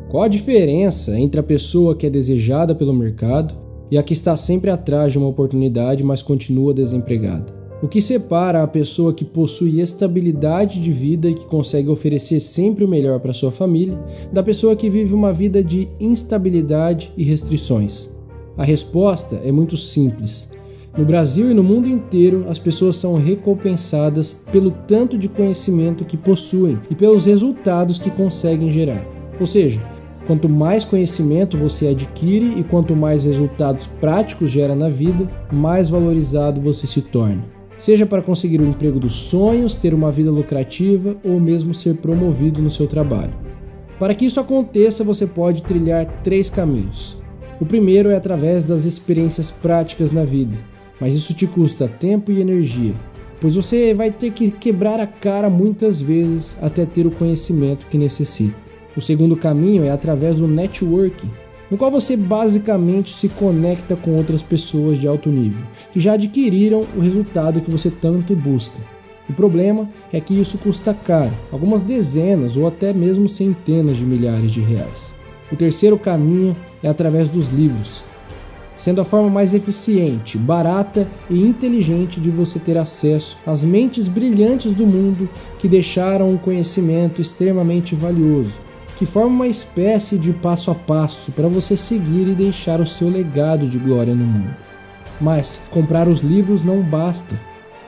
Qual a diferença entre a pessoa que é desejada pelo mercado e a que está sempre atrás de uma oportunidade, mas continua desempregada? O que separa a pessoa que possui estabilidade de vida e que consegue oferecer sempre o melhor para sua família, da pessoa que vive uma vida de instabilidade e restrições? A resposta é muito simples. No Brasil e no mundo inteiro, as pessoas são recompensadas pelo tanto de conhecimento que possuem e pelos resultados que conseguem gerar. Ou seja, quanto mais conhecimento você adquire e quanto mais resultados práticos gera na vida, mais valorizado você se torna. Seja para conseguir o emprego dos sonhos, ter uma vida lucrativa ou mesmo ser promovido no seu trabalho. Para que isso aconteça, você pode trilhar 3 caminhos. O primeiro é através das experiências práticas na vida, mas isso te custa tempo e energia, pois você vai ter que quebrar a cara muitas vezes até ter o conhecimento que necessita. O segundo caminho é através do networking, no qual você basicamente se conecta com outras pessoas de alto nível, que já adquiriram o resultado que você tanto busca. O problema é que isso custa caro, algumas dezenas ou até mesmo centenas de milhares de reais. O terceiro caminho é através dos livros, sendo a forma mais eficiente, barata e inteligente de você ter acesso às mentes brilhantes do mundo que deixaram um conhecimento extremamente valioso, que forma uma espécie de passo a passo para você seguir e deixar o seu legado de glória no mundo. Mas comprar os livros não basta.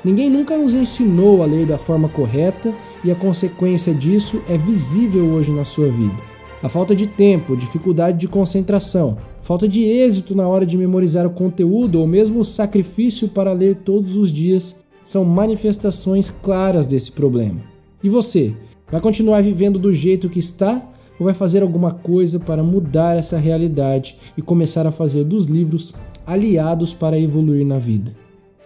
Ninguém nunca nos ensinou a ler da forma correta e a consequência disso é visível hoje na sua vida. A falta de tempo, dificuldade de concentração, falta de êxito na hora de memorizar o conteúdo ou mesmo o sacrifício para ler todos os dias são manifestações claras desse problema. E você, vai continuar vivendo do jeito que está ou vai fazer alguma coisa para mudar essa realidade e começar a fazer dos livros aliados para evoluir na vida?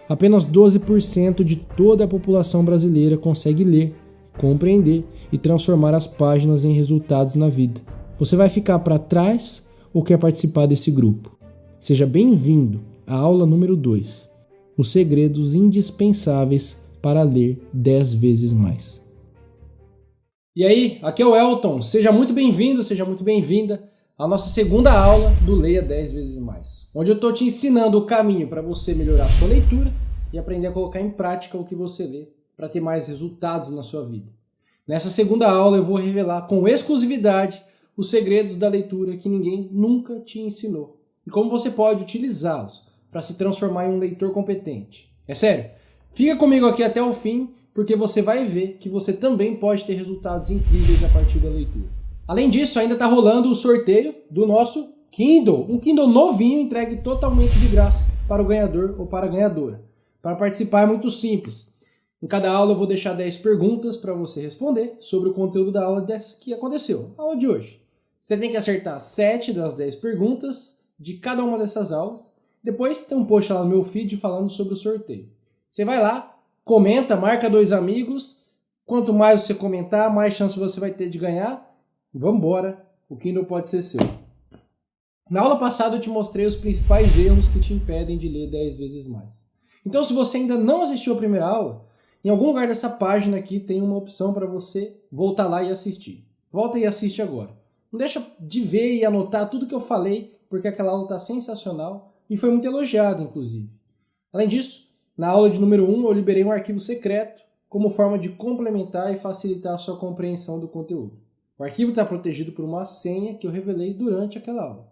Apenas 12% de toda a população brasileira consegue ler, compreender e transformar as páginas em resultados na vida. Você vai ficar para trás ou quer participar desse grupo? Seja bem-vindo à aula número 2, os segredos indispensáveis para ler 10 vezes mais. E aí, aqui é o Elton, seja muito bem-vindo, seja muito bem-vinda à nossa segunda aula do Leia 10 vezes mais, onde eu estou te ensinando o caminho para você melhorar a sua leitura e aprender a colocar em prática o que você lê para ter mais resultados na sua vida. Nessa segunda aula eu vou revelar com exclusividade os segredos da leitura que ninguém nunca te ensinou e como você pode utilizá-los para se transformar em um leitor competente. É sério, fica comigo aqui até o fim, porque você vai ver que você também pode ter resultados incríveis a partir da leitura. Além disso, ainda está rolando o sorteio do nosso Kindle, um Kindle novinho entregue totalmente de graça para o ganhador ou para a ganhadora. Para participar é muito simples. Em cada aula eu vou deixar 10 perguntas para você responder sobre o conteúdo da aula que aconteceu, a aula de hoje. Você tem que acertar 7 das 10 perguntas de cada uma dessas aulas. Depois tem um post lá no meu feed falando sobre o sorteio. Você vai lá, comenta, marca 2 amigos. Quanto mais você comentar, mais chance você vai ter de ganhar. Vambora, o Kindle pode ser seu. Na aula passada eu te mostrei os principais erros que te impedem de ler 10 vezes mais. Então, se você ainda não assistiu a primeira aula, em algum lugar dessa página aqui tem uma opção para você voltar lá e assistir. Volta e assiste agora. Não deixa de ver e anotar tudo que eu falei, porque aquela aula está sensacional e foi muito elogiada, inclusive. Além disso, na aula de número 1 eu liberei um arquivo secreto como forma de complementar e facilitar a sua compreensão do conteúdo. O arquivo está protegido por uma senha que eu revelei durante aquela aula.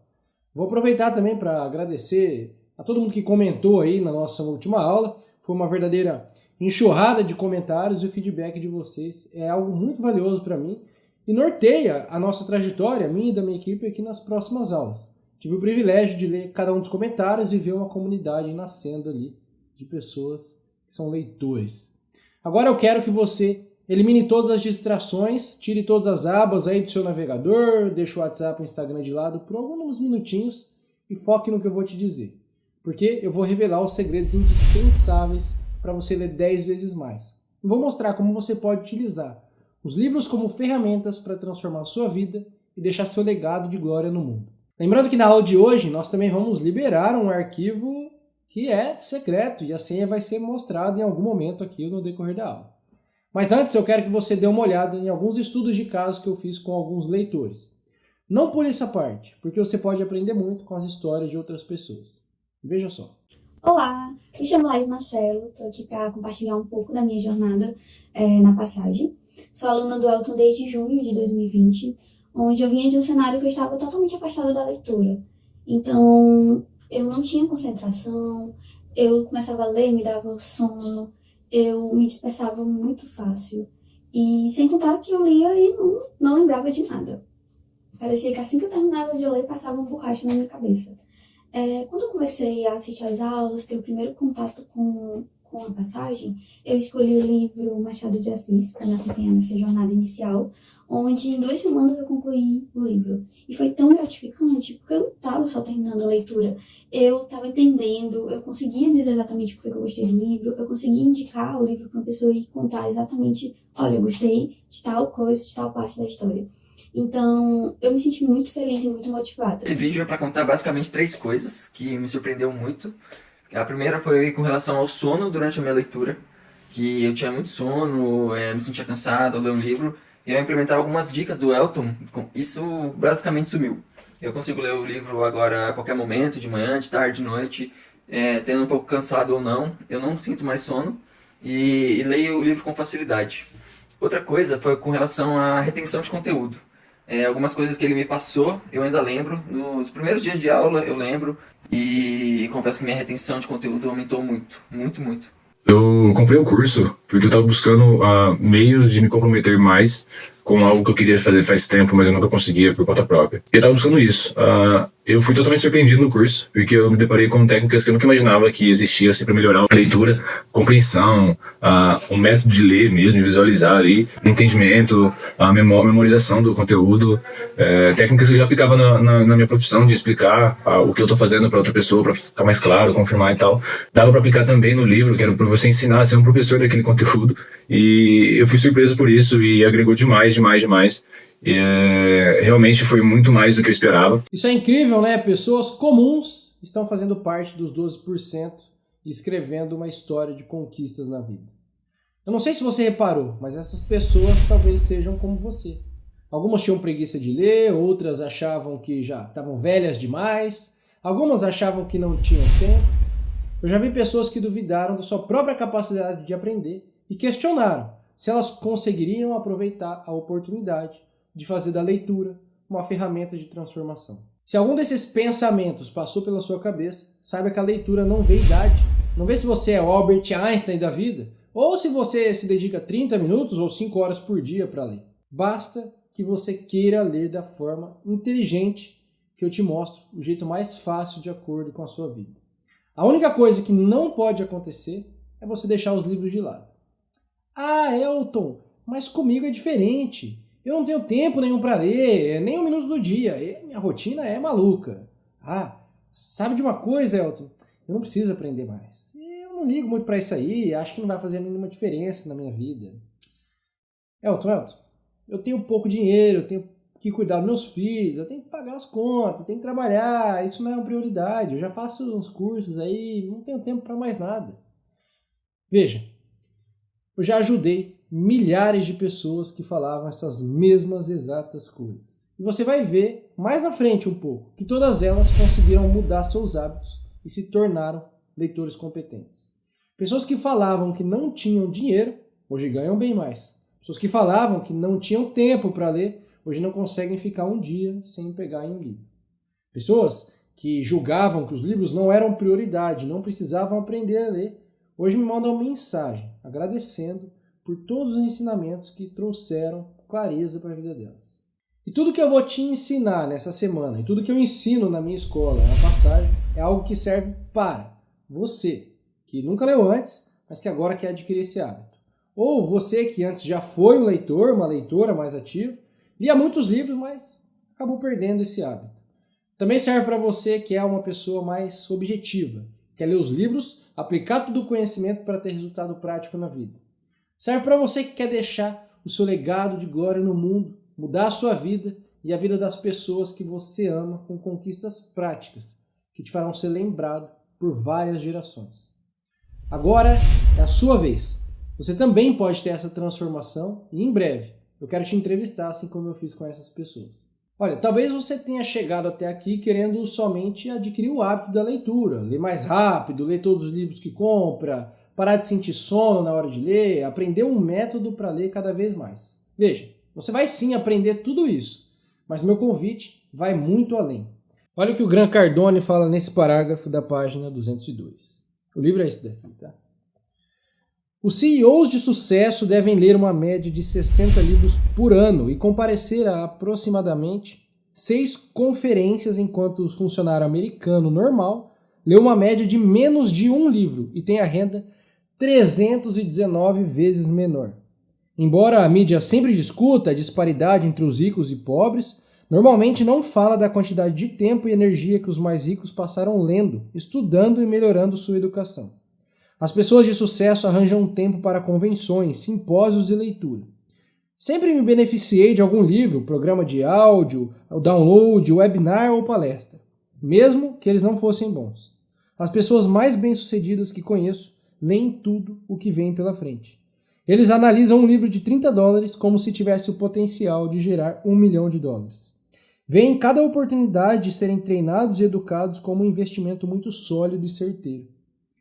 Vou aproveitar também para agradecer a todo mundo que comentou aí na nossa última aula. Foi uma verdadeira enxurrada de comentários e o feedback de vocês é algo muito valioso para mim e norteia a nossa trajetória, minha e da minha equipe, aqui nas próximas aulas. Tive o privilégio de ler cada um dos comentários e ver uma comunidade nascendo ali de pessoas que são leitores. Agora eu quero que você elimine todas as distrações, tire todas as abas aí do seu navegador, deixe o WhatsApp e o Instagram de lado por alguns minutinhos e foque no que eu vou te dizer. Porque eu vou revelar os segredos indispensáveis para você ler 10 vezes mais. E vou mostrar como você pode utilizar os livros como ferramentas para transformar a sua vida e deixar seu legado de glória no mundo. Lembrando que na aula de hoje nós também vamos liberar um arquivo que é secreto e a senha vai ser mostrada em algum momento aqui no decorrer da aula. Mas antes eu quero que você dê uma olhada em alguns estudos de casos que eu fiz com alguns leitores. Não pule essa parte, porque você pode aprender muito com as histórias de outras pessoas. Veja só. Olá, me chamo Laís Marcelo, estou aqui para compartilhar um pouco da minha jornada na Passagem. Sou aluna do Elton desde junho de 2020, onde eu vinha de um cenário que eu estava totalmente afastada da leitura. Então, eu não tinha concentração, eu começava a ler, me dava sono, eu me dispersava muito fácil. E sem contar que eu lia e não lembrava de nada. Parecia que assim que eu terminava de ler, passava um borracha na minha cabeça. Quando eu comecei a assistir às aulas, ter o primeiro contato com a Passagem, eu escolhi o livro Machado de Assis para me acompanhar nessa jornada inicial, onde em 2 semanas eu concluí o livro. E foi tão gratificante, porque eu não estava só terminando a leitura, eu estava entendendo, eu conseguia dizer exatamente o que foi que eu gostei do livro, eu conseguia indicar o livro para uma pessoa e contar exatamente, olha, eu gostei de tal coisa, de tal parte da história. Então, eu me senti muito feliz e muito motivada. Esse vídeo é para contar basicamente 3 coisas que me surpreendeu muito. A primeira foi com relação ao sono durante a minha leitura, que eu tinha muito sono, me sentia cansado ao ler um livro, e eu implementava algumas dicas do Elton, isso basicamente sumiu. Eu consigo ler o livro agora a qualquer momento, de manhã, de tarde, de noite, tendo um pouco cansado ou não, eu não sinto mais sono, e leio o livro com facilidade. Outra coisa foi com relação à retenção de conteúdo. Algumas coisas que ele me passou, eu ainda lembro. Nos primeiros dias de aula eu lembro. E confesso que minha retenção de conteúdo aumentou muito, muito, muito. Eu comprei o curso porque eu estava buscando meios de me comprometer mais com algo que eu queria fazer faz tempo, mas eu nunca conseguia por conta própria. E eu estava buscando isso. Eu fui totalmente surpreendido no curso, porque eu me deparei com técnicas que eu nunca imaginava que existia assim, para melhorar a leitura, compreensão, o método de ler mesmo, de visualizar ali, entendimento, a memorização do conteúdo, técnicas que eu já aplicava na minha profissão, de explicar o que eu estou fazendo para outra pessoa, para ficar mais claro, confirmar e tal. Dava para aplicar também no livro, que era para você ensinar a ser um professor daquele conteúdo, e eu fui surpreso por isso e agregou demais. Realmente foi muito mais do que eu esperava. Isso é incrível, né? Pessoas comuns estão fazendo parte dos 12% e escrevendo uma história de conquistas na vida. Eu não sei se você reparou, mas essas pessoas talvez sejam como você. Algumas tinham preguiça de ler, outras achavam que já estavam velhas demais, algumas achavam que não tinham tempo. Eu já vi pessoas que duvidaram da sua própria capacidade de aprender e questionaram se elas conseguiriam aproveitar a oportunidade de fazer da leitura uma ferramenta de transformação. Se algum desses pensamentos passou pela sua cabeça, saiba que a leitura não vê idade, não vê se você é o Albert Einstein da vida, ou se você se dedica 30 minutos ou 5 horas por dia para ler. Basta que você queira ler da forma inteligente que eu te mostro, o jeito mais fácil de acordo com a sua vida. A única coisa que não pode acontecer é você deixar os livros de lado. Elton, mas comigo é diferente. Eu não tenho tempo nenhum para ler, nem 1 minuto do dia. Minha rotina é maluca. Sabe de uma coisa, Elton? Eu não preciso aprender mais. Eu não ligo muito para isso aí, acho que não vai fazer a mínima diferença na minha vida. Elton, eu tenho pouco dinheiro, eu tenho que cuidar dos meus filhos, eu tenho que pagar as contas, eu tenho que trabalhar, isso não é uma prioridade. Eu já faço uns cursos aí, não tenho tempo para mais nada. Veja, eu já ajudei milhares de pessoas que falavam essas mesmas exatas coisas. E você vai ver mais à frente um pouco que todas elas conseguiram mudar seus hábitos e se tornaram leitores competentes. Pessoas que falavam que não tinham dinheiro, hoje ganham bem mais. Pessoas que falavam que não tinham tempo para ler, hoje não conseguem ficar um dia sem pegar em um livro. Pessoas que julgavam que os livros não eram prioridade, não precisavam aprender a ler, hoje me mandam mensagem agradecendo por todos os ensinamentos que trouxeram clareza para a vida delas. E tudo que eu vou te ensinar nessa semana, e tudo que eu ensino na minha escola, na Passagem, é algo que serve para você, que nunca leu antes, mas que agora quer adquirir esse hábito. Ou você que antes já foi um leitor, uma leitora mais ativa, lia muitos livros, mas acabou perdendo esse hábito. Também serve para você que é uma pessoa mais objetiva, quer ler os livros, aplicar todo o conhecimento para ter resultado prático na vida. Serve para você que quer deixar o seu legado de glória no mundo, mudar a sua vida e a vida das pessoas que você ama com conquistas práticas, que te farão ser lembrado por várias gerações. Agora é a sua vez. Você também pode ter essa transformação e em breve eu quero te entrevistar assim como eu fiz com essas pessoas. Olha, talvez você tenha chegado até aqui querendo somente adquirir o hábito da leitura, ler mais rápido, ler todos os livros que compra, parar de sentir sono na hora de ler, aprender um método para ler cada vez mais. Veja, você vai sim aprender tudo isso, mas meu convite vai muito além. Olha o que o Grant Cardone fala nesse parágrafo da página 202. O livro é esse daqui, tá? Os CEOs de sucesso devem ler uma média de 60 livros por ano e comparecer a aproximadamente 6 conferências, enquanto o funcionário americano normal lê uma média de menos de um livro e tem a renda 319 vezes menor. Embora a mídia sempre discuta a disparidade entre os ricos e pobres, normalmente não fala da quantidade de tempo e energia que os mais ricos passaram lendo, estudando e melhorando sua educação. As pessoas de sucesso arranjam tempo para convenções, simpósios e leitura. Sempre me beneficiei de algum livro, programa de áudio, download, webinar ou palestra, mesmo que eles não fossem bons. As pessoas mais bem-sucedidas que conheço leem tudo o que vem pela frente. Eles analisam um livro de $30 como se tivesse o potencial de gerar $1 milhão. Veem cada oportunidade de serem treinados e educados como um investimento muito sólido e certeiro.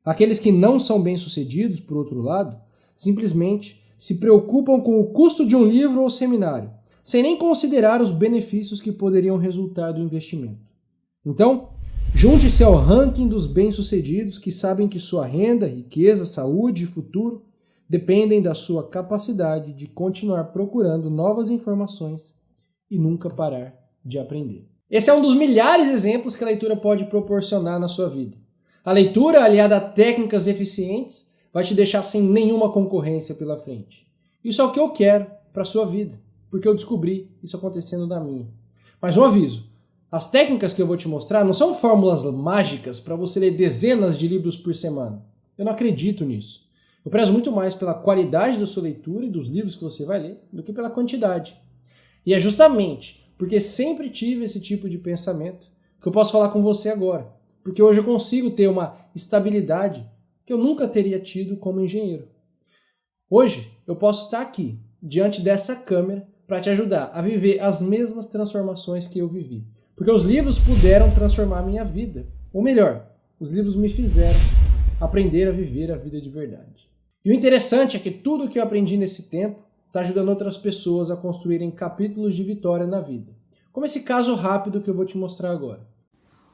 Aqueles que não são bem-sucedidos, por outro lado, simplesmente se preocupam com o custo de um livro ou seminário, sem nem considerar os benefícios que poderiam resultar do investimento. Então, junte-se ao ranking dos bem-sucedidos que sabem que sua renda, riqueza, saúde e futuro dependem da sua capacidade de continuar procurando novas informações e nunca parar de aprender. Esse é um dos milhares de exemplos que a leitura pode proporcionar na sua vida. A leitura, aliada a técnicas eficientes, vai te deixar sem nenhuma concorrência pela frente. Isso é o que eu quero para a sua vida, porque eu descobri isso acontecendo na minha. Mas um aviso, as técnicas que eu vou te mostrar não são fórmulas mágicas para você ler dezenas de livros por semana. Eu não acredito nisso. Eu prezo muito mais pela qualidade da sua leitura e dos livros que você vai ler do que pela quantidade. E é justamente porque sempre tive esse tipo de pensamento que eu posso falar com você agora. Porque hoje eu consigo ter uma estabilidade que eu nunca teria tido como engenheiro. Hoje eu posso estar aqui, diante dessa câmera, para te ajudar a viver as mesmas transformações que eu vivi. Porque os livros puderam transformar a minha vida. Ou melhor, os livros me fizeram aprender a viver a vida de verdade. E o interessante é que tudo o que eu aprendi nesse tempo está ajudando outras pessoas a construírem capítulos de vitória na vida. Como esse caso rápido que eu vou te mostrar agora.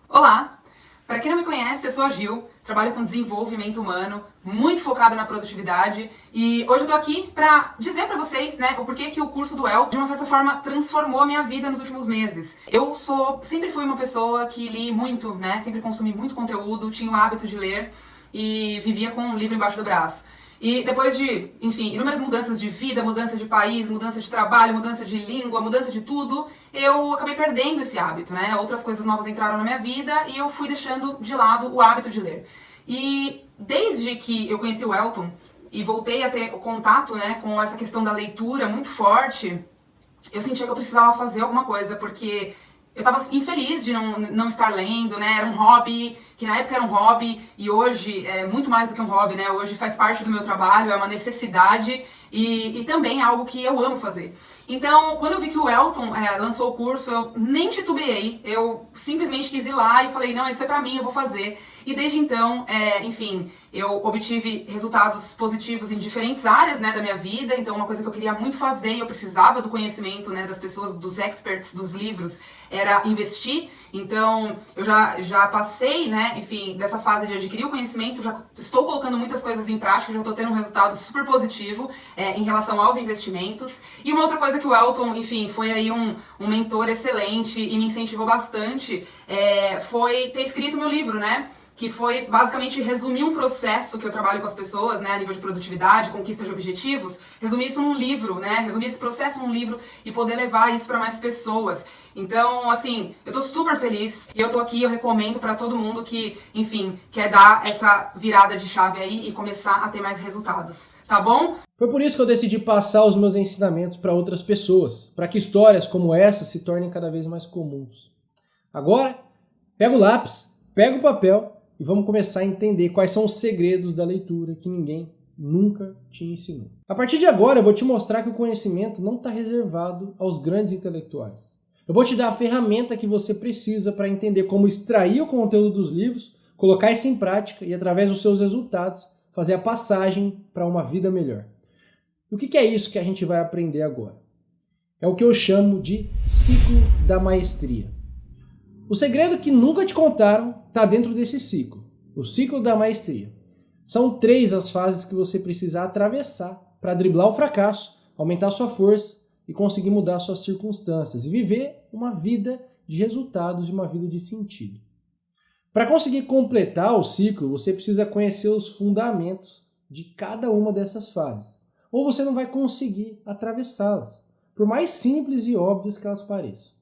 Olá! Para quem não me conhece, eu sou a Gil, trabalho com desenvolvimento humano, muito focada na produtividade, e hoje eu tô aqui para dizer para vocês, né, o porquê que o curso do Elton, de uma certa forma, transformou a minha vida nos últimos meses. Eu sempre fui uma pessoa que li muito, né, sempre consumi muito conteúdo, tinha o hábito de ler e vivia com um livro embaixo do braço. E depois de, enfim, inúmeras mudanças de vida, mudança de país, mudança de trabalho, mudança de língua, mudança de tudo, eu acabei perdendo esse hábito, né? Outras coisas novas entraram na minha vida e eu fui deixando de lado o hábito de ler. E desde que eu conheci o Elton e voltei a ter contato, né, com essa questão da leitura muito forte, eu sentia que eu precisava fazer alguma coisa, porque eu tava infeliz de não estar lendo, né? Era um hobby, que na época era um hobby, e hoje é muito mais do que um hobby, né? Hoje faz parte do meu trabalho, é uma necessidade e também é algo que eu amo fazer. Então, quando eu vi que o Elton lançou o curso, eu nem titubeei, eu simplesmente quis ir lá e falei, não, isso é pra mim, eu vou fazer. E desde então, enfim, eu obtive resultados positivos em diferentes áreas, né, da minha vida. Então, uma coisa que eu queria muito fazer e eu precisava do conhecimento, né, das pessoas, dos experts dos livros, era investir. Então, eu já passei, né, enfim, dessa fase de adquirir o conhecimento, já estou colocando muitas coisas em prática, já estou tendo um resultado super positivo em relação aos investimentos. E uma outra coisa que o Elton, enfim, foi aí um mentor excelente e me incentivou bastante, foi ter escrito meu livro, né? Que foi basicamente resumir um processo que eu trabalho com as pessoas, né, a nível de produtividade, conquista de objetivos, resumir isso num livro, né, resumir esse processo num livro e poder levar isso para mais pessoas. Então, assim, eu tô super feliz e eu tô aqui, eu recomendo para todo mundo que, enfim, quer dar essa virada de chave aí e começar a ter mais resultados, tá bom? Foi por isso que eu decidi passar os meus ensinamentos para outras pessoas, para que histórias como essa se tornem cada vez mais comuns. Agora, pega o lápis, pega o papel e vamos começar a entender quais são os segredos da leitura que ninguém nunca te ensinou. A partir de agora eu vou te mostrar que o conhecimento não está reservado aos grandes intelectuais. Eu vou te dar a ferramenta que você precisa para entender como extrair o conteúdo dos livros, colocar isso em prática e, através dos seus resultados, fazer a passagem para uma vida melhor. E o que é isso que a gente vai aprender agora? É o que eu chamo de ciclo da maestria. O segredo que nunca te contaram está dentro desse ciclo, o ciclo da maestria. São 3 as fases que você precisa atravessar para driblar o fracasso, aumentar sua força e conseguir mudar suas circunstâncias e viver uma vida de resultados e uma vida de sentido. Para conseguir completar o ciclo, você precisa conhecer os fundamentos de cada uma dessas fases, ou você não vai conseguir atravessá-las, por mais simples e óbvias que elas pareçam.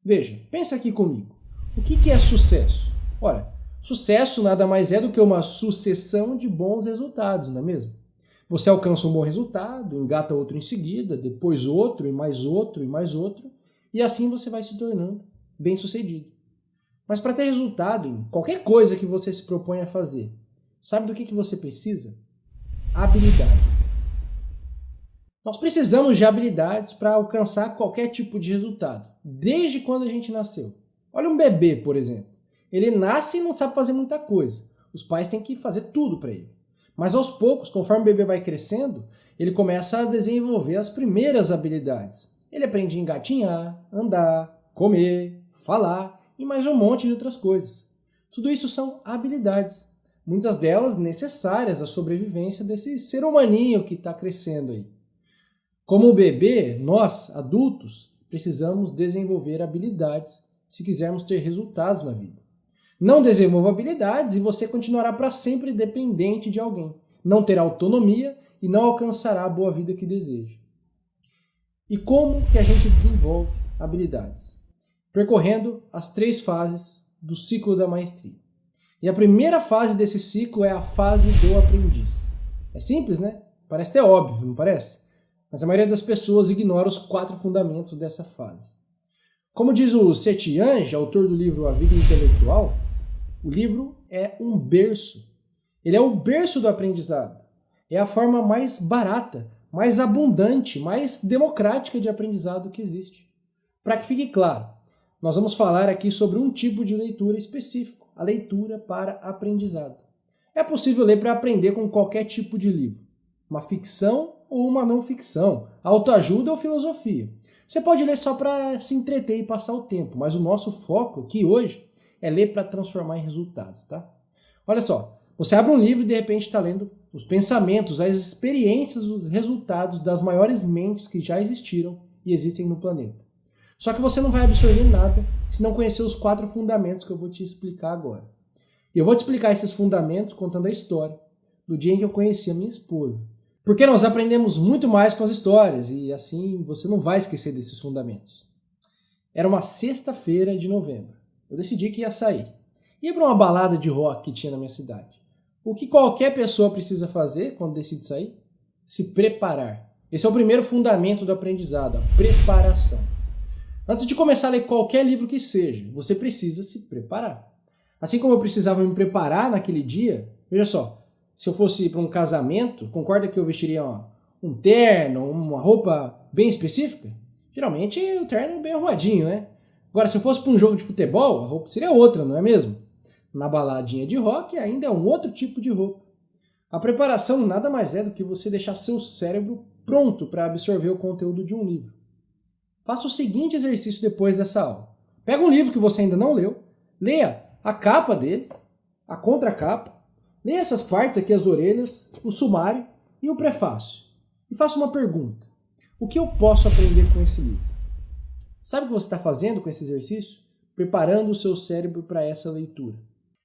Veja, pensa aqui comigo. O que é sucesso? Ora, sucesso nada mais é do que uma sucessão de bons resultados, não é mesmo? Você alcança um bom resultado, engata outro em seguida, depois outro, e mais outro, e mais outro, e assim você vai se tornando bem-sucedido. Mas para ter resultado em qualquer coisa que você se propõe a fazer, sabe do que você precisa? Habilidades. Nós precisamos de habilidades para alcançar qualquer tipo de resultado, desde quando a gente nasceu. Olha um bebê, por exemplo. Ele nasce e não sabe fazer muita coisa. Os pais têm que fazer tudo para ele. Mas aos poucos, conforme o bebê vai crescendo, ele começa a desenvolver as primeiras habilidades. Ele aprende a engatinhar, andar, comer, falar e mais um monte de outras coisas. Tudo isso são habilidades, muitas delas necessárias à sobrevivência desse ser humaninho que está crescendo aí. Como o bebê, nós, adultos, precisamos desenvolver habilidades se quisermos ter resultados na vida. Não desenvolva habilidades e você continuará para sempre dependente de alguém. Não terá autonomia e não alcançará a boa vida que deseja. E como que a gente desenvolve habilidades? Percorrendo as 3 fases do ciclo da maestria. E a primeira fase desse ciclo é a fase do aprendiz. É simples, né? Parece até óbvio, não parece? Mas a maioria das pessoas ignora os 4 fundamentos dessa fase. Como diz o Setianj, autor do livro A Vida Intelectual, o livro é um berço. Ele é o berço do aprendizado. É a forma mais barata, mais abundante, mais democrática de aprendizado que existe. Para que fique claro, nós vamos falar aqui sobre um tipo de leitura específico, a leitura para aprendizado. É possível ler para aprender com qualquer tipo de livro, uma ficção ou uma não ficção, autoajuda ou filosofia. Você pode ler só para se entreter e passar o tempo, mas o nosso foco aqui hoje é ler para transformar em resultados, tá? Olha só, você abre um livro e de repente está lendo os pensamentos, as experiências, os resultados das maiores mentes que já existiram e existem no planeta. Só que você não vai absorver nada se não conhecer os 4 fundamentos que eu vou te explicar agora. E eu vou te explicar esses fundamentos contando a história do dia em que eu conheci a minha esposa. Porque nós aprendemos muito mais com as histórias e assim você não vai esquecer desses fundamentos. Era uma sexta-feira de novembro. Eu decidi que ia sair. Ia para uma balada de rock que tinha na minha cidade. O que qualquer pessoa precisa fazer quando decide sair? Se preparar. Esse é o primeiro fundamento do aprendizado, a preparação. Antes de começar a ler qualquer livro que seja, você precisa se preparar. Assim como eu precisava me preparar naquele dia, veja só, se eu fosse para um casamento, concorda que eu vestiria um terno, uma roupa bem específica? Geralmente o terno é bem arrumadinho, né? Agora, se eu fosse para um jogo de futebol, a roupa seria outra, não é mesmo? Na baladinha de rock ainda é um outro tipo de roupa. A preparação nada mais é do que você deixar seu cérebro pronto para absorver o conteúdo de um livro. Faça o seguinte exercício depois dessa aula. Pega um livro que você ainda não leu, leia a capa dele, a contracapa, leia essas partes aqui, as orelhas, o sumário e o prefácio. E faça uma pergunta. O que eu posso aprender com esse livro? Sabe o que você está fazendo com esse exercício? Preparando o seu cérebro para essa leitura.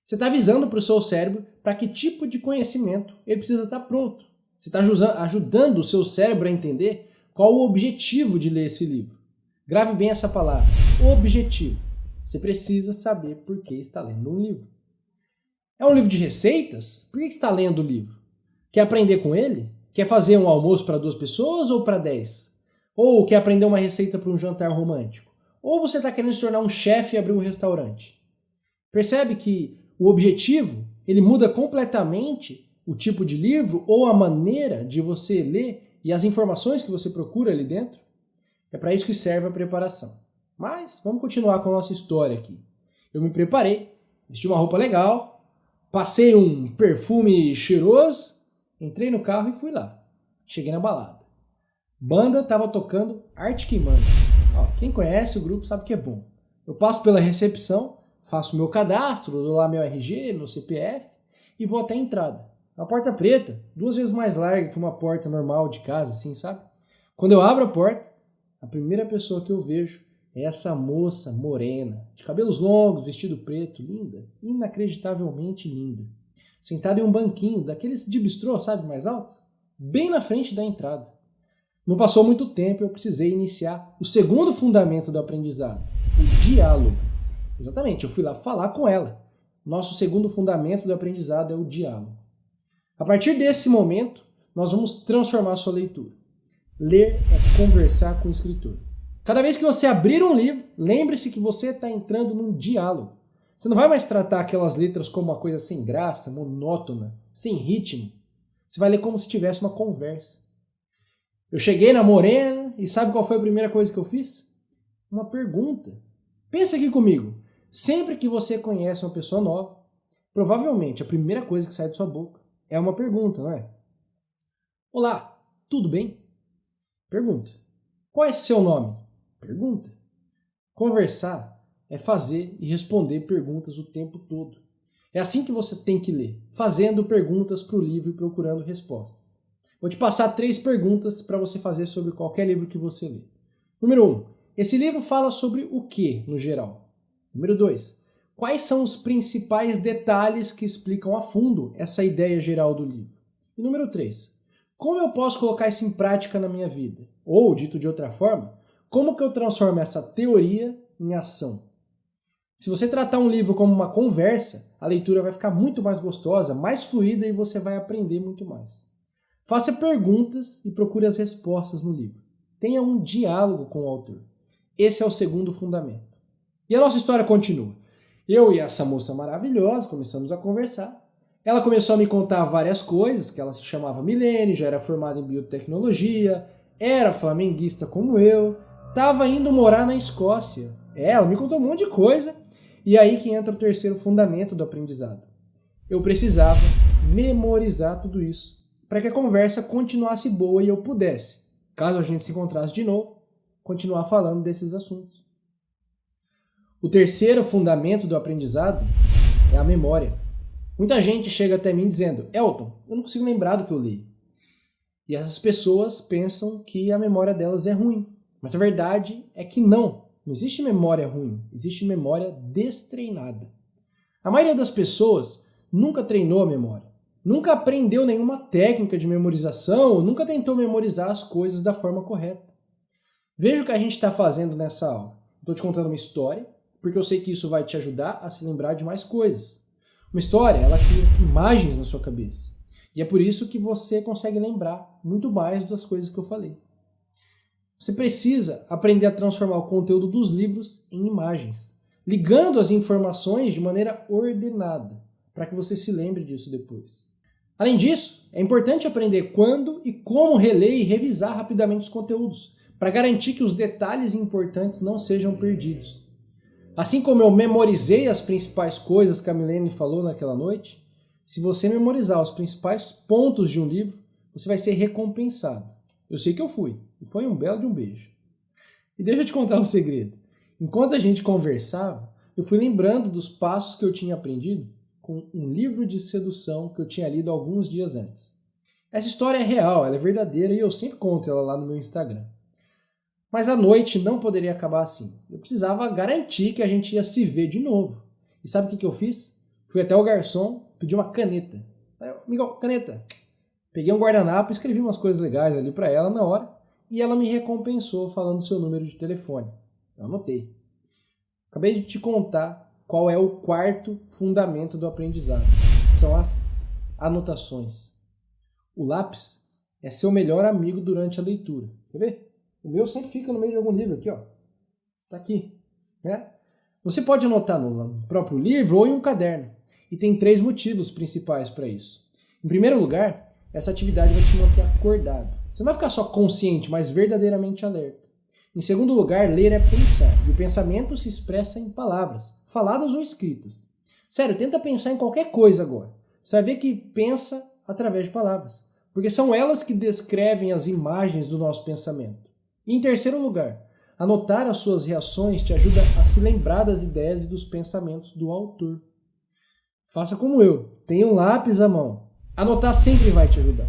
Você está avisando para o seu cérebro para que tipo de conhecimento ele precisa estar pronto. Você está ajudando o seu cérebro a entender qual o objetivo de ler esse livro. Grave bem essa palavra, objetivo. Você precisa saber por que está lendo um livro. É um livro de receitas? Por que está lendo o livro? Quer aprender com ele? Quer fazer um almoço para 2 pessoas ou para 10? Ou quer aprender uma receita para um jantar romântico? Ou você está querendo se tornar um chefe e abrir um restaurante? Percebe que o objetivo ele muda completamente o tipo de livro ou a maneira de você ler e as informações que você procura ali dentro? É para isso que serve a preparação. Mas vamos continuar com a nossa história aqui. Eu me preparei, vesti uma roupa legal, passei um perfume cheiroso, entrei no carro e fui lá. Cheguei na balada. Banda tava tocando Arctic Monkeys. Quem conhece o grupo sabe que é bom. Eu passo pela recepção, faço meu cadastro, dou lá meu RG, meu CPF e vou até a entrada. Uma porta preta, 2 vezes mais larga que uma porta normal de casa, assim, sabe? Quando eu abro a porta, a primeira pessoa que eu vejo é essa moça morena, de cabelos longos, vestido preto, linda, inacreditavelmente linda. Sentada em um banquinho, daqueles de bistrô, sabe, mais altos, bem na frente da entrada. Não passou muito tempo, eu precisei iniciar o segundo fundamento do aprendizado, o diálogo. Exatamente, eu fui lá falar com ela. Nosso segundo fundamento do aprendizado é o diálogo. A partir desse momento, nós vamos transformar a sua leitura. Ler é conversar com o escritor. Cada vez que você abrir um livro, lembre-se que você está entrando num diálogo. Você não vai mais tratar aquelas letras como uma coisa sem graça, monótona, sem ritmo. Você vai ler como se tivesse uma conversa. Eu cheguei na morena e sabe qual foi a primeira coisa que eu fiz? Uma pergunta. Pensa aqui comigo. Sempre que você conhece uma pessoa nova, provavelmente a primeira coisa que sai de sua boca é uma pergunta, não é? Olá, tudo bem? Pergunta. Qual é seu nome? Pergunta. Conversar é fazer e responder perguntas o tempo todo. É assim que você tem que ler, fazendo perguntas para o livro e procurando respostas. Vou te passar 3 perguntas para você fazer sobre qualquer livro que você lê. Número 1. Esse livro fala sobre o que, no geral? Número 2. Quais são os principais detalhes que explicam a fundo essa ideia geral do livro? E número 3. Como eu posso colocar isso em prática na minha vida? Ou, dito de outra forma, como que eu transformo essa teoria em ação? Se você tratar um livro como uma conversa, a leitura vai ficar muito mais gostosa, mais fluida e você vai aprender muito mais. Faça perguntas e procure as respostas no livro. Tenha um diálogo com o autor. Esse é o segundo fundamento. E a nossa história continua. Eu e essa moça maravilhosa começamos a conversar. Ela começou a me contar várias coisas, que ela se chamava Milene, já era formada em biotecnologia, era flamenguista como eu, estava indo morar na Escócia. Ela me contou um monte de coisa, e aí que entra o terceiro fundamento do aprendizado. Eu precisava memorizar tudo isso, para que a conversa continuasse boa e eu pudesse, caso a gente se encontrasse de novo, continuar falando desses assuntos. O terceiro fundamento do aprendizado é a memória. Muita gente chega até mim dizendo, Elton, eu não consigo lembrar do que eu li. E essas pessoas pensam que a memória delas é ruim. Mas a verdade é que não. Não existe memória ruim, existe memória destreinada. A maioria das pessoas nunca treinou a memória. Nunca aprendeu nenhuma técnica de memorização, nunca tentou memorizar as coisas da forma correta. Veja o que a gente está fazendo nessa aula. Estou te contando uma história, porque eu sei que isso vai te ajudar a se lembrar de mais coisas. Uma história, ela cria imagens na sua cabeça. E é por isso que você consegue lembrar muito mais das coisas que eu falei. Você precisa aprender a transformar o conteúdo dos livros em imagens, ligando as informações de maneira ordenada, para que você se lembre disso depois. Além disso, é importante aprender quando e como reler e revisar rapidamente os conteúdos, para garantir que os detalhes importantes não sejam perdidos. Assim como eu memorizei as principais coisas que a Milene falou naquela noite, se você memorizar os principais pontos de um livro, você vai ser recompensado. Eu sei que eu fui, e foi um belo de um beijo. E deixa eu te contar um segredo. Enquanto a gente conversava, eu fui lembrando dos passos que eu tinha aprendido com um livro de sedução que eu tinha lido alguns dias antes. Essa história é real, ela é verdadeira e eu sempre conto ela lá no meu Instagram. Mas a noite não poderia acabar assim. Eu precisava garantir que a gente ia se ver de novo. E sabe o que eu fiz? Fui até o garçom, pedi uma caneta. Amigo, caneta. Peguei um guardanapo e escrevi umas coisas legais ali para ela na hora. E ela me recompensou falando o seu número de telefone. Eu anotei. Acabei de te contar qual é o quarto fundamento do aprendizado. São as anotações. O lápis é seu melhor amigo durante a leitura. Quer ver? O meu sempre fica no meio de algum livro aqui, ó. Tá aqui, né? Você pode anotar no próprio livro ou em um caderno. E tem 3 motivos principais para isso. Em primeiro lugar, essa atividade vai te manter acordado. Você não vai ficar só consciente, mas verdadeiramente alerta. Em segundo lugar, ler é pensar, e o pensamento se expressa em palavras, faladas ou escritas. Sério, tenta pensar em qualquer coisa agora. Você vai ver que pensa através de palavras, porque são elas que descrevem as imagens do nosso pensamento. E em terceiro lugar, anotar as suas reações te ajuda a se lembrar das ideias e dos pensamentos do autor. Faça como eu, tenha um lápis à mão. Anotar sempre vai te ajudar.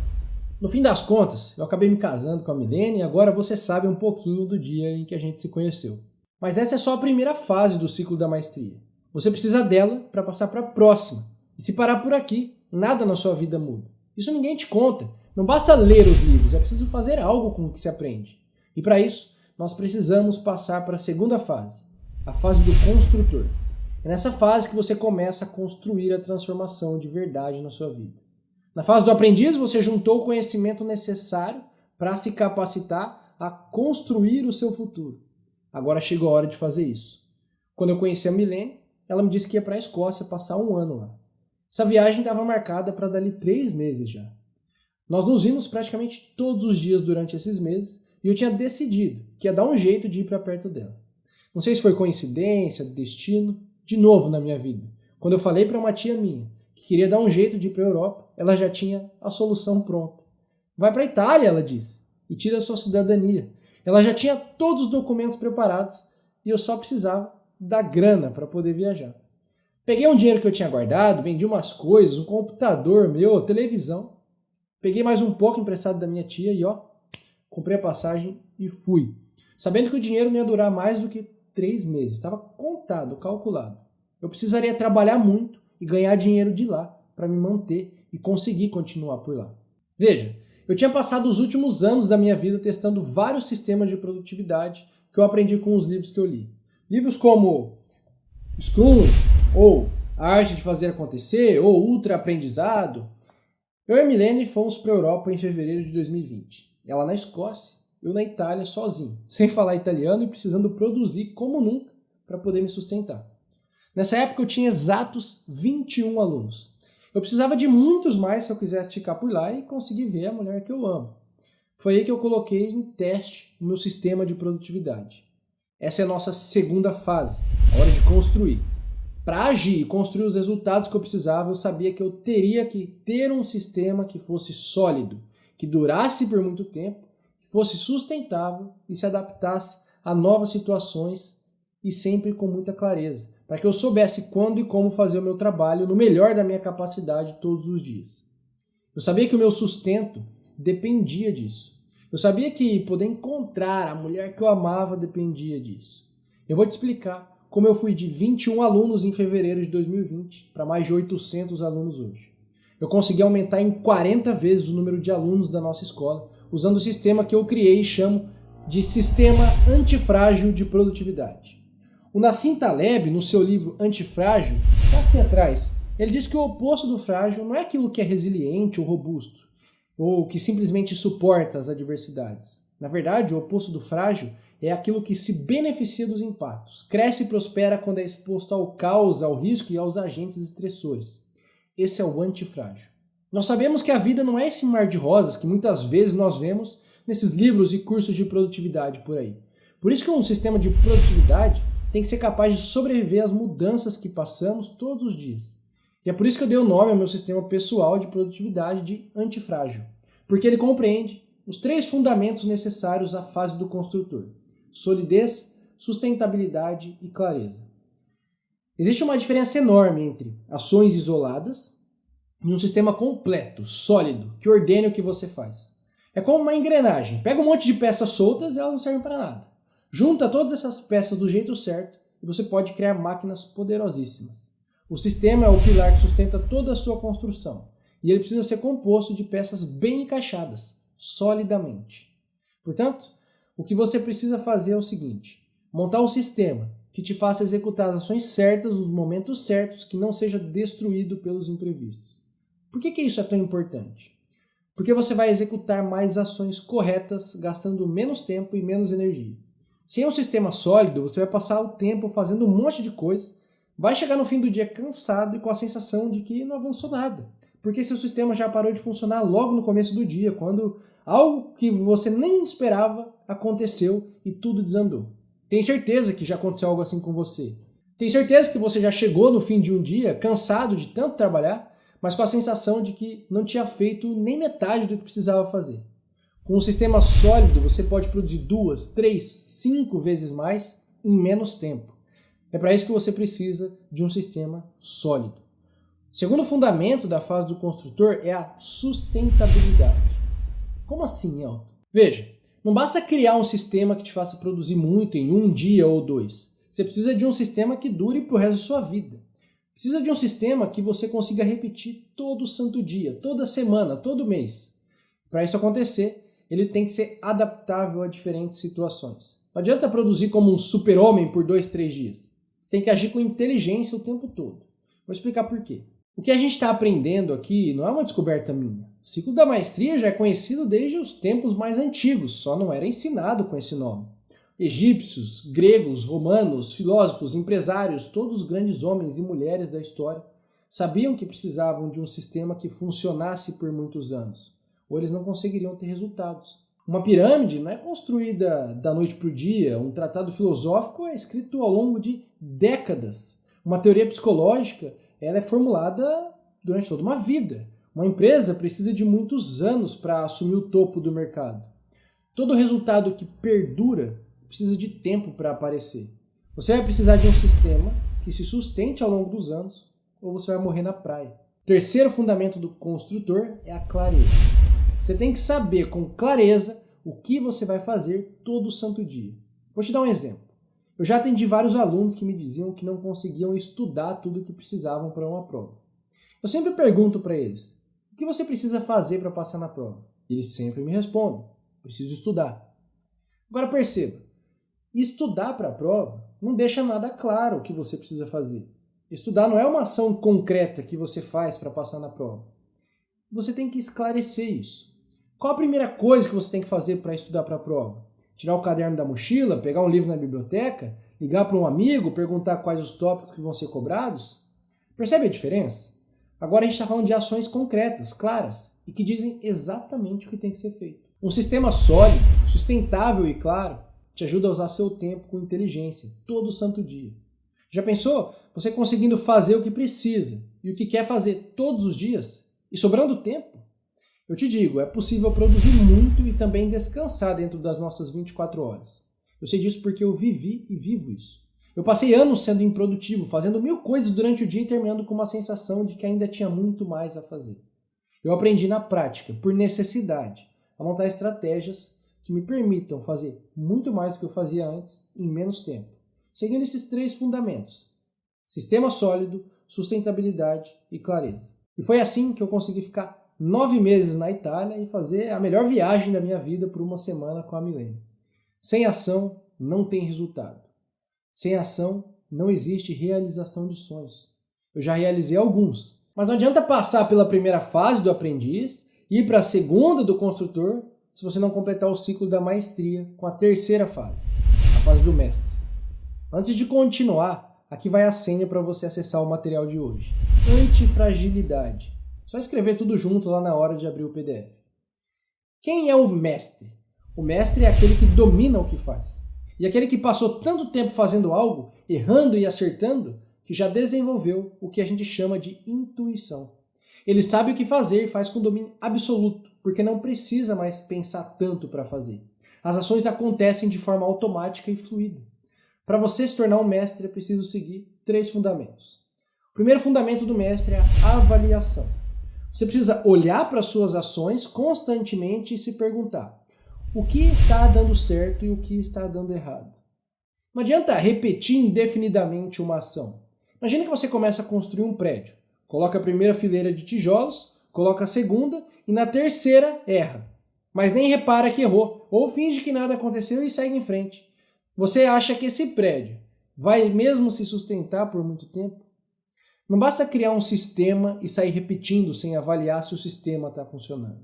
No fim das contas, eu acabei me casando com a Milene e agora você sabe um pouquinho do dia em que a gente se conheceu. Mas essa é só a primeira fase do ciclo da maestria. Você precisa dela para passar para a próxima. E se parar por aqui, nada na sua vida muda. Isso ninguém te conta. Não basta ler os livros, é preciso fazer algo com o que se aprende. E para isso, nós precisamos passar para a segunda fase, a fase do construtor. É nessa fase que você começa a construir a transformação de verdade na sua vida. Na fase do aprendiz, você juntou o conhecimento necessário para se capacitar a construir o seu futuro. Agora chegou a hora de fazer isso. Quando eu conheci a Milene, ela me disse que ia para a Escócia passar 1 ano lá. Essa viagem estava marcada para dali 3 meses já. Nós nos vimos praticamente todos os dias durante esses meses e eu tinha decidido que ia dar um jeito de ir para perto dela. Não sei se foi coincidência, destino, de novo na minha vida. Quando eu falei para uma tia minha que queria dar um jeito de ir para a Europa, ela já tinha a solução pronta. Vai para a Itália, ela disse, e tira a sua cidadania. Ela já tinha todos os documentos preparados e eu só precisava da grana para poder viajar. Peguei um dinheiro que eu tinha guardado, vendi umas coisas, um computador meu, televisão. Peguei mais um pouco emprestado da minha tia e comprei a passagem e fui. Sabendo que o dinheiro não ia durar mais do que 3 meses. Estava contado, calculado. Eu precisaria trabalhar muito e ganhar dinheiro de lá para me manter e conseguir continuar por lá. Veja, eu tinha passado os últimos anos da minha vida testando vários sistemas de produtividade que eu aprendi com os livros que eu li. Livros como Scrum, ou A Arte de Fazer Acontecer, ou Ultra Aprendizado. Eu e a Milene fomos para a Europa em fevereiro de 2020. Ela na Escócia, eu na Itália sozinho, sem falar italiano e precisando produzir como nunca para poder me sustentar. Nessa época eu tinha exatos 21 alunos. Eu precisava de muitos mais se eu quisesse ficar por lá e conseguir ver a mulher que eu amo. Foi aí que eu coloquei em teste o meu sistema de produtividade. Essa é a nossa segunda fase, a hora de construir. Para agir e construir os resultados que eu precisava, eu sabia que eu teria que ter um sistema que fosse sólido, que durasse por muito tempo, que fosse sustentável e se adaptasse a novas situações e sempre com muita clareza, para que eu soubesse quando e como fazer o meu trabalho no melhor da minha capacidade todos os dias. Eu sabia que o meu sustento dependia disso. Eu sabia que poder encontrar a mulher que eu amava dependia disso. Eu vou te explicar como eu fui de 21 alunos em fevereiro de 2020 para mais de 800 alunos hoje. Eu consegui aumentar em 40 vezes o número de alunos da nossa escola, usando o sistema que eu criei e chamo de Sistema Antifrágil de Produtividade. O Nassim Taleb, no seu livro Antifrágil, está aqui atrás, ele diz que o oposto do frágil não é aquilo que é resiliente ou robusto, ou que simplesmente suporta as adversidades. Na verdade, o oposto do frágil é aquilo que se beneficia dos impactos, cresce e prospera quando é exposto ao caos, ao risco e aos agentes estressores. Esse é o antifrágil. Nós sabemos que a vida não é esse mar de rosas que muitas vezes nós vemos nesses livros e cursos de produtividade por aí. Por isso que um sistema de produtividade tem que ser capaz de sobreviver às mudanças que passamos todos os dias. E é por isso que eu dei o nome ao meu sistema pessoal de produtividade de antifrágil, porque ele compreende os 3 fundamentos necessários à fase do construtor: solidez, sustentabilidade e clareza. Existe uma diferença enorme entre ações isoladas e um sistema completo, sólido, que ordene o que você faz. É como uma engrenagem. Pega um monte de peças soltas e elas não servem para nada. Junta todas essas peças do jeito certo e você pode criar máquinas poderosíssimas. O sistema é o pilar que sustenta toda a sua construção e ele precisa ser composto de peças bem encaixadas, solidamente. Portanto, o que você precisa fazer é o seguinte: montar um sistema que te faça executar as ações certas nos momentos certos, que não seja destruído pelos imprevistos. Por que isso é tão importante? Porque você vai executar mais ações corretas, gastando menos tempo e menos energia. Sem um sistema sólido, você vai passar o tempo fazendo um monte de coisas, vai chegar no fim do dia cansado e com a sensação de que não avançou nada, porque seu sistema já parou de funcionar logo no começo do dia, quando algo que você nem esperava aconteceu e tudo desandou. Tem certeza que já aconteceu algo assim com você? Tem certeza que você já chegou no fim de um dia cansado de tanto trabalhar, mas com a sensação de que não tinha feito nem metade do que precisava fazer? Com um sistema sólido, você pode produzir 2, 3, 5 vezes mais em menos tempo. É para isso que você precisa de um sistema sólido. O segundo fundamento da fase do construtor é a sustentabilidade. Como assim, Elton? Veja, não basta criar um sistema que te faça produzir muito em um dia ou 2. Você precisa de um sistema que dure para o resto da sua vida. Precisa de um sistema que você consiga repetir todo santo dia, toda semana, todo mês. Para isso acontecer, ele tem que ser adaptável a diferentes situações. Não adianta produzir como um super-homem por 2, 3 dias. Você tem que agir com inteligência o tempo todo. Vou explicar por quê. O que a gente está aprendendo aqui não é uma descoberta minha. O ciclo da maestria já é conhecido desde os tempos mais antigos, só não era ensinado com esse nome. Egípcios, gregos, romanos, filósofos, empresários, todos os grandes homens e mulheres da história sabiam que precisavam de um sistema que funcionasse por muitos anos, ou eles não conseguiriam ter resultados. Uma pirâmide não é construída da noite para o dia, um tratado filosófico é escrito ao longo de décadas. Uma teoria psicológica ela é formulada durante toda uma vida. Uma empresa precisa de muitos anos para assumir o topo do mercado. Todo resultado que perdura precisa de tempo para aparecer. Você vai precisar de um sistema que se sustente ao longo dos anos, ou você vai morrer na praia. O terceiro fundamento do construtor é a clareza. Você tem que saber com clareza o que você vai fazer todo santo dia. Vou te dar um exemplo. Eu já atendi vários alunos que me diziam que não conseguiam estudar tudo o que precisavam para uma prova. Eu sempre pergunto para eles, o que você precisa fazer para passar na prova? E eles sempre me respondem, preciso estudar. Agora perceba, estudar para a prova não deixa nada claro o que você precisa fazer. Estudar não é uma ação concreta que você faz para passar na prova. Você tem que esclarecer isso. Qual a primeira coisa que você tem que fazer para estudar para a prova? Tirar o caderno da mochila, pegar um livro na biblioteca, ligar para um amigo, perguntar quais os tópicos que vão ser cobrados? Percebe a diferença? Agora a gente está falando de ações concretas, claras, e que dizem exatamente o que tem que ser feito. Um sistema sólido, sustentável e claro te ajuda a usar seu tempo com inteligência, todo santo dia. Já pensou você conseguindo fazer o que precisa e o que quer fazer todos os dias e sobrando tempo? Eu te digo, é possível produzir muito e também descansar dentro das nossas 24 horas. Eu sei disso porque eu vivi e vivo isso. Eu passei anos sendo improdutivo, fazendo 1000 coisas durante o dia e terminando com uma sensação de que ainda tinha muito mais a fazer. Eu aprendi na prática, por necessidade, a montar estratégias que me permitam fazer muito mais do que eu fazia antes em menos tempo, seguindo esses 3 fundamentos: sistema sólido, sustentabilidade e clareza. E foi assim que eu consegui ficar 9 meses na Itália e fazer a melhor viagem da minha vida por uma semana com a Milene. Sem ação, não tem resultado. Sem ação, não existe realização de sonhos. Eu já realizei alguns, mas não adianta passar pela primeira fase do aprendiz e ir para a segunda do construtor se você não completar o ciclo da maestria com a terceira fase, a fase do mestre. Antes de continuar, aqui vai a senha para você acessar o material de hoje. Antifragilidade. Só escrever tudo junto lá na hora de abrir o PDF. Quem é o mestre? O mestre é aquele que domina o que faz. E aquele que passou tanto tempo fazendo algo, errando e acertando, que já desenvolveu o que a gente chama de intuição. Ele sabe o que fazer e faz com domínio absoluto, porque não precisa mais pensar tanto para fazer. As ações acontecem de forma automática e fluida. Para você se tornar um mestre, é preciso seguir 3 fundamentos. O primeiro fundamento do mestre é a avaliação. Você precisa olhar para as suas ações constantemente e se perguntar: o que está dando certo e o que está dando errado? Não adianta repetir indefinidamente uma ação. Imagina que você começa a construir um prédio. Coloca a primeira fileira de tijolos, coloca a segunda e na terceira erra. Mas nem repara que errou, ou finge que nada aconteceu e segue em frente. Você acha que esse prédio vai mesmo se sustentar por muito tempo? Não basta criar um sistema e sair repetindo sem avaliar se o sistema está funcionando.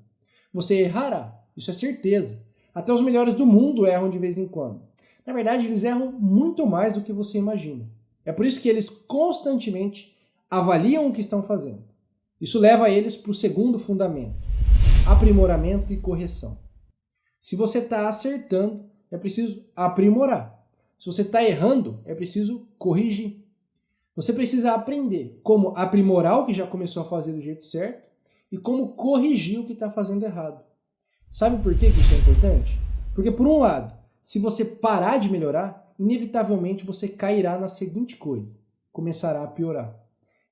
Você errará, isso é certeza. Até os melhores do mundo erram de vez em quando. Na verdade, eles erram muito mais do que você imagina. É por isso que eles constantemente avaliam o que estão fazendo. Isso leva eles para o segundo fundamento: aprimoramento e correção. Se você está acertando, é preciso aprimorar. Se você está errando, é preciso corrigir. Você precisa aprender como aprimorar o que já começou a fazer do jeito certo e como corrigir o que está fazendo errado. Sabe por que isso é importante? Porque, por um lado, se você parar de melhorar, inevitavelmente você cairá na seguinte coisa: começará a piorar.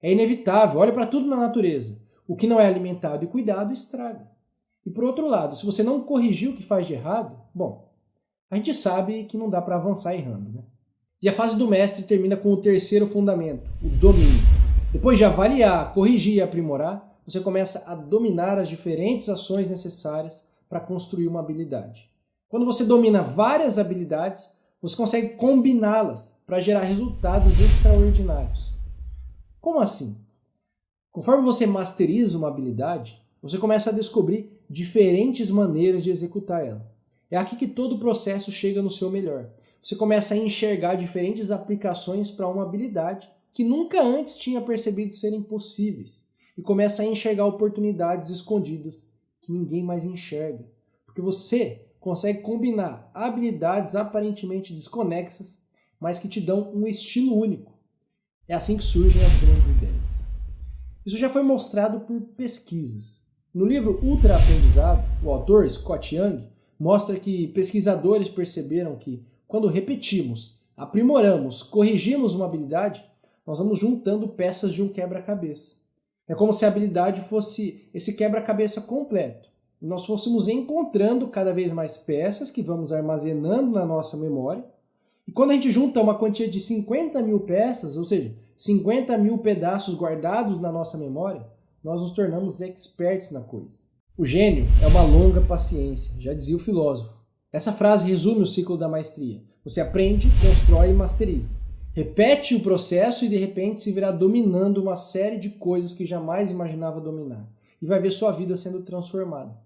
É inevitável, olha para tudo na natureza. O que não é alimentado e cuidado estraga. E por outro lado, se você não corrigir o que faz de errado, bom, a gente sabe que não dá para avançar errando, né? E a fase do mestre termina com o terceiro fundamento, o domínio. Depois de avaliar, corrigir e aprimorar, você começa a dominar as diferentes ações necessárias para construir uma habilidade. Quando você domina várias habilidades, você consegue combiná-las para gerar resultados extraordinários. Como assim? Conforme você masteriza uma habilidade, você começa a descobrir diferentes maneiras de executar ela. É aqui que todo o processo chega no seu melhor. Você começa a enxergar diferentes aplicações para uma habilidade que nunca antes tinha percebido serem possíveis. E começa a enxergar oportunidades escondidas que ninguém mais enxerga. Porque você consegue combinar habilidades aparentemente desconexas, mas que te dão um estilo único. É assim que surgem as grandes ideias. Isso já foi mostrado por pesquisas. No livro Ultra Aprendizado, o autor, Scott Young, mostra que pesquisadores perceberam que, quando repetimos, aprimoramos, corrigimos uma habilidade, nós vamos juntando peças de um quebra-cabeça. É como se a habilidade fosse esse quebra-cabeça completo. E nós fôssemos encontrando cada vez mais peças que vamos armazenando na nossa memória. E quando a gente junta uma quantia de 50 mil peças, ou seja, 50 mil pedaços guardados na nossa memória, nós nos tornamos experts na coisa. O gênio é uma longa paciência, já dizia o filósofo. Essa frase resume o ciclo da maestria. Você aprende, constrói e masteriza. Repete o processo e de repente se verá dominando uma série de coisas que jamais imaginava dominar. E vai ver sua vida sendo transformada.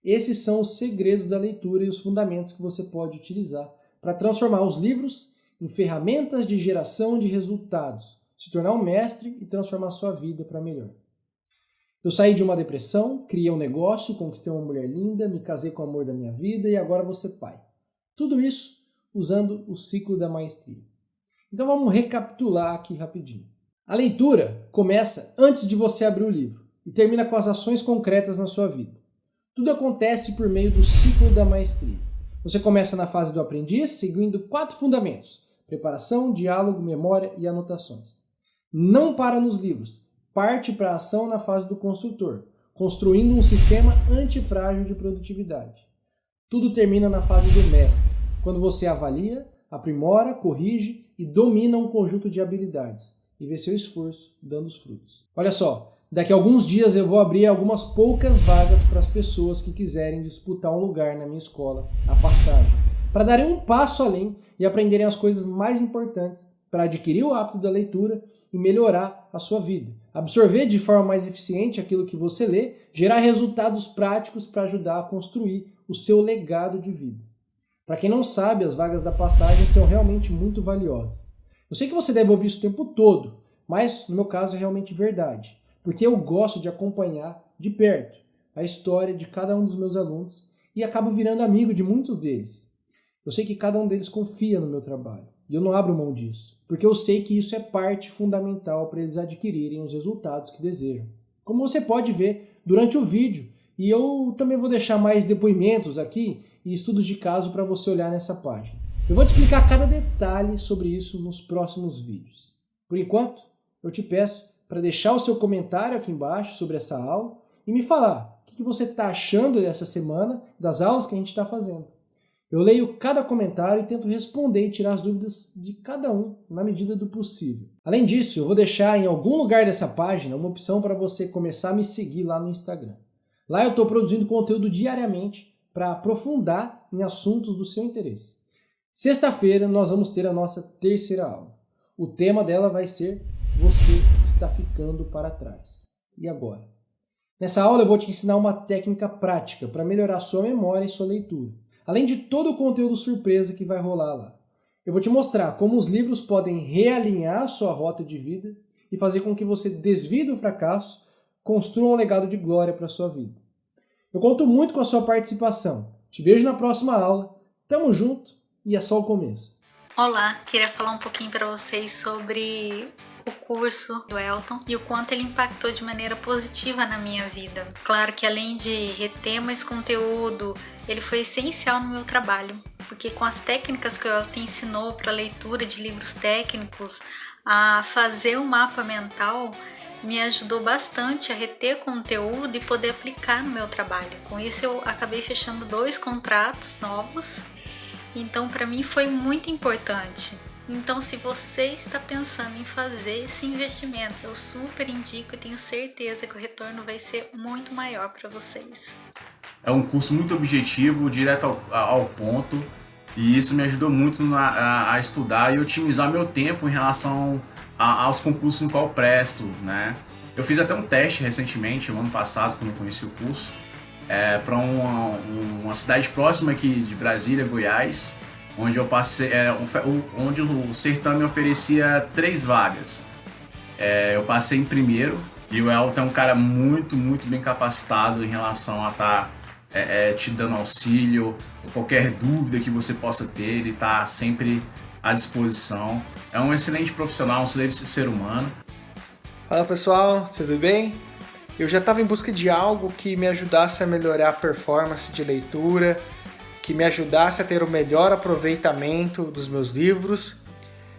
Esses são os segredos da leitura e os fundamentos que você pode utilizar para transformar os livros em ferramentas de geração de resultados, se tornar um mestre e transformar sua vida para melhor. Eu saí de uma depressão, criei um negócio, conquistei uma mulher linda, me casei com o amor da minha vida e agora vou ser pai. Tudo isso usando o ciclo da maestria. Então vamos recapitular aqui rapidinho. A leitura começa antes de você abrir o livro e termina com as ações concretas na sua vida. Tudo acontece por meio do ciclo da maestria. Você começa na fase do aprendiz, seguindo 4 fundamentos: preparação, diálogo, memória e anotações. Não para nos livros. Parte para a ação na fase do construtor, construindo um sistema antifrágil de produtividade. Tudo termina na fase do mestre, quando você avalia, aprimora, corrige e domina um conjunto de habilidades e vê seu esforço dando os frutos. Olha só, daqui a alguns dias eu vou abrir algumas poucas vagas para as pessoas que quiserem disputar um lugar na minha escola, a Passagem, para darem um passo além e aprenderem as coisas mais importantes para adquirir o hábito da leitura e melhorar a sua vida. Absorver de forma mais eficiente aquilo que você lê, gerar resultados práticos para ajudar a construir o seu legado de vida. Para quem não sabe, as vagas da Passagem são realmente muito valiosas. Eu sei que você deve ouvir isso o tempo todo, mas no meu caso é realmente verdade, porque eu gosto de acompanhar de perto a história de cada um dos meus alunos e acabo virando amigo de muitos deles. Eu sei que cada um deles confia no meu trabalho. E eu não abro mão disso, porque eu sei que isso é parte fundamental para eles adquirirem os resultados que desejam. Como você pode ver durante o vídeo, e eu também vou deixar mais depoimentos aqui e estudos de caso para você olhar nessa página. Eu vou te explicar cada detalhe sobre isso nos próximos vídeos. Por enquanto, eu te peço para deixar o seu comentário aqui embaixo sobre essa aula e me falar o que você está achando dessa semana, das aulas que a gente está fazendo. Eu leio cada comentário e tento responder e tirar as dúvidas de cada um na medida do possível. Além disso, eu vou deixar em algum lugar dessa página uma opção para você começar a me seguir lá no Instagram. Lá eu estou produzindo conteúdo diariamente para aprofundar em assuntos do seu interesse. Sexta-feira nós vamos ter a nossa terceira aula. O tema dela vai ser Você está ficando para trás. E agora? Nessa aula eu vou te ensinar uma técnica prática para melhorar sua memória e sua leitura. Além de todo o conteúdo surpresa que vai rolar lá. Eu vou te mostrar como os livros podem realinhar sua rota de vida e fazer com que você desvie do fracasso, construa um legado de glória para a sua vida. Eu conto muito com a sua participação. Te vejo na próxima aula. Tamo junto e é só o começo. Olá, queria falar um pouquinho para vocês sobre o curso do Elton e o quanto ele impactou de maneira positiva na minha vida. Claro que além de reter mais conteúdo, ele foi essencial no meu trabalho, porque com as técnicas que o Elton ensinou para leitura de livros técnicos, a fazer um mapa mental, me ajudou bastante a reter conteúdo e poder aplicar no meu trabalho. Com isso eu acabei fechando 2 contratos novos, então para mim foi muito importante. Então se você está pensando em fazer esse investimento, eu super indico e tenho certeza que o retorno vai ser muito maior para vocês. É um curso muito objetivo, direto ao ponto, e isso me ajudou muito a estudar e otimizar meu tempo em relação aos concursos no qual eu presto, né? Eu fiz até um teste recentemente, no ano passado, quando eu conheci o curso, para uma cidade próxima aqui de Brasília, Goiás, onde eu passei, onde o certame oferecia 3 vagas. Eu passei em primeiro, e o Elton é um cara muito bem capacitado em relação a estar te dando auxílio, qualquer dúvida que você possa ter, ele está sempre à disposição. É um excelente profissional, um excelente ser humano. Fala pessoal, tudo bem? Eu já estava em busca de algo que me ajudasse a melhorar a performance de leitura, que me ajudasse a ter o melhor aproveitamento dos meus livros,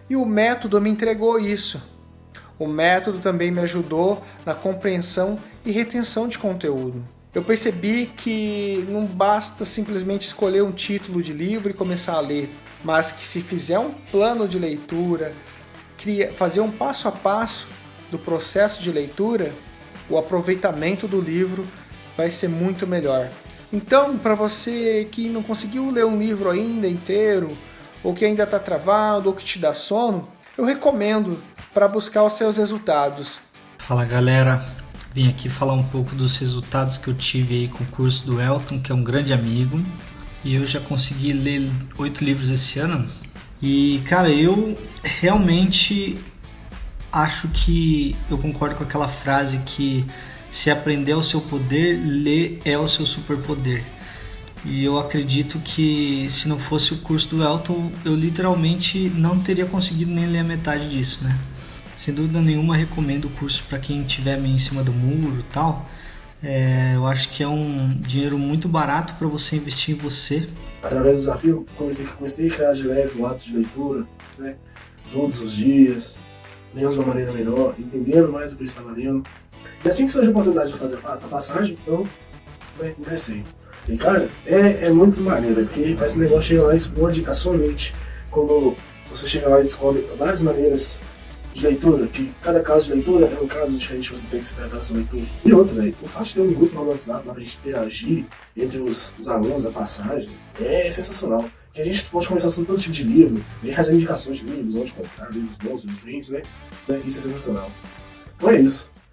e o método me entregou isso. O método também me ajudou na compreensão e retenção de conteúdo. Eu percebi que não basta simplesmente escolher um título de livro e começar a ler, mas que se fizer um plano de leitura, fazer um passo a passo do processo de leitura, o aproveitamento do livro vai ser muito melhor. Então, para você que não conseguiu ler um livro ainda inteiro, ou que ainda está travado, ou que te dá sono, eu recomendo para buscar os seus resultados. Fala galera, vim aqui falar um pouco dos resultados que eu tive aí com o curso do Elton, que é um grande amigo, e eu já consegui ler 8 livros esse ano. E cara, eu realmente acho que eu concordo com aquela frase que se aprender é o seu poder, ler é o seu superpoder. E eu acredito que se não fosse o curso do Elton, eu literalmente não teria conseguido nem ler a metade disso, né? Sem dúvida nenhuma, recomendo o curso para quem estiver meio em cima do muro e tal. Eu acho que é um dinheiro muito barato para você investir em você. Através do desafio, comecei a criar de leve o hábito de leitura, né? Todos os dias, lendo de uma maneira melhor, entendendo mais o que eu estava lendo. E assim que surgiu a oportunidade de fazer a passagem, então, comecei. E cara, é muito maneiro, porque esse negócio chega lá e explode a sua mente. Quando você chega lá e descobre várias maneiras de leitura, que cada caso de leitura é um caso diferente, você tem que se tratar a sua leitura. E outra, velho, o fato de ter um grupo no WhatsApp lá pra gente interagir entre os alunos da passagem é sensacional. Que a gente pode conversar sobre todo tipo de livro, ver as indicações de livros, onde comprar, livros bons, livros ruins, né? Isso é sensacional. Então é isso.